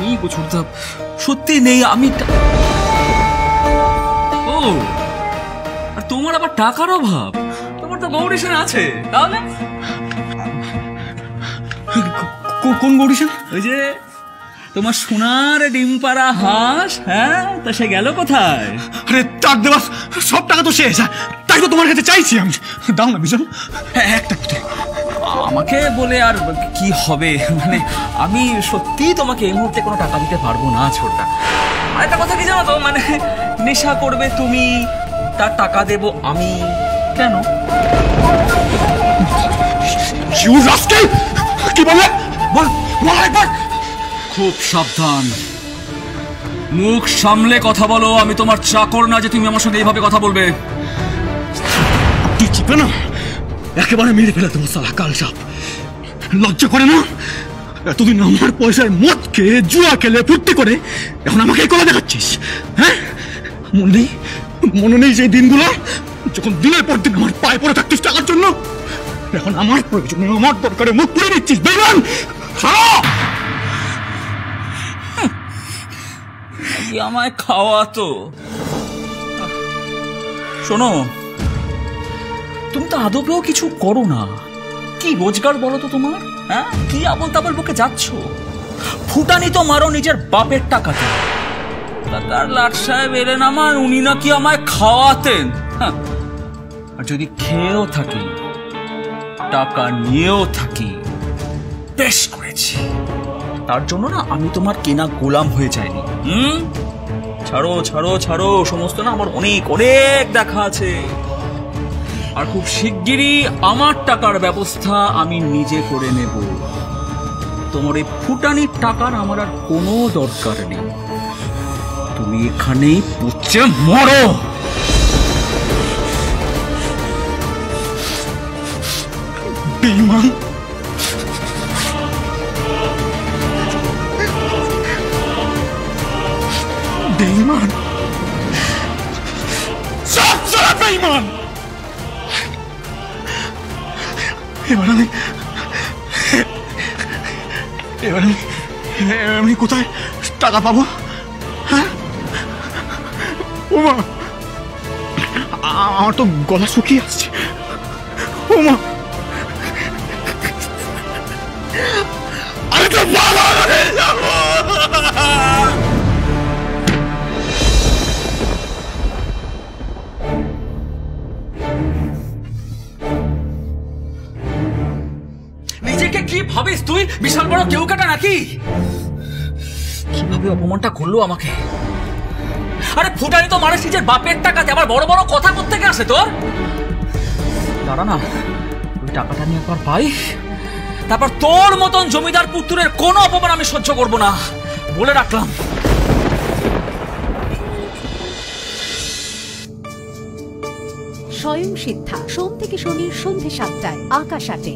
নেই গো ছোটদা, সত্যি নেই। আমি ও, আর তোমার আবার টাকার অভাব? তোমার তো গৌরীশন আছে। তাহলে কোন গৌরীশন? ওই যে তোমার সোনার ডিম পাড়া হাঁস। হ্যাঁ, তা সে গেল কোথায়? আরে তার দেওয়া সব টাকা তো শেষ, তাই তো তোমার কাছে চাইছি আমি। দাও না বিজন, একটা আমাকে বলে আর কি হবে? মানে আমি সত্যি তোমাকে এই মুহূর্তে কোনো টাকা দিতে পারবো না ছোটদা। আর একটা কথা কি জানো তো, মানে নেশা করবে তুমি, তার টাকা দেব আমি। কেন? কি বলে? বল একবার। খুব সাবধান, মুখ সামলে কথা বলো। আমি তোমার চাকর না যে তুমি আমার সঙ্গে এইভাবে কথা বলবে। তুই চিপে না, একেবারে মেরে ফেলে তোমার সালা কাল সাপ। লজ্জা করে না? এতদিন আমার পয়সার মদ খেয়ে জুয়া খেলে ফুর্তি করে এখন আমাকে কলা দেখাচ্ছিস? হ্যাঁ, মনে নেই সেই দিনগুলো যখন দিনের পর দিন আমার পায়ে পড়ে থাকতিস টাকার জন্য? এখন আমার প্রয়োজনে আমার দরকারে মুখ পুড়ে দিচ্ছিস বেমান। আমায় খাওয়াতো। শোনো, তুমি তো আদবেও কিছু করো না। কি রোজগার বলো তো তোমার? হ্যাঁ, কি আবল তাবল বকে যাচ্ছ? ফুটানি তো মারো নিজের বাপের টাকাতে। তার লাট সাহেব এলেন আমার, উনি নাকি আমায় খাওয়াতেন। আর যদি খেয়েও থাকি, টাকা নিয়েও থাকি, বেশ করেছি। তার জন্য না আমি তোমার কেনা গোলাম হয়ে যাইনি। ছাড়ো ছাড়ো ছাড়ো, সমস্ত না আমার অনেক অনেক দেখা আছে। আর খুব শিগগিরই আমার টাকার ব্যবস্থা আমি নিজে করে নেব। তোমার এই ফুটানির টাকার আমার আর কোনো দরকার নেই। তুমি এখানেই পচে মরো। বেঈমান, বেঈমান, সব সারা বেঈমান। এবার আমি কোথায় টাকা পাবো? হ্যাঁ, ওমা, আমার তো গলা শুকিয়ে আসছে। ওমা, আমি তো ভালো হয়ে যাবো। নিজেকে কি ভাবিস তুই? বিশাল বড় কেউ কাটা নাকি? কিভাবে অপমানটা করলো আমাকে। আরে ফুটানি তো মারে নিজের বাপের টাকাতে, আবার বড় বড় কথা কোত্থেকে আসে তোর? দাঁড়া না, ওই টাকাটা নিয়ে একবার পাই, তারপর তোর মতন জমিদার পুত্রের কোনো অপমান আমি সহ্য করব না, বলে রাখলাম। স্বয়ং সিদ্ধা, সোম থেকে শনির সন্ধ্যে ৭টায়, আকাশ ৮-এ।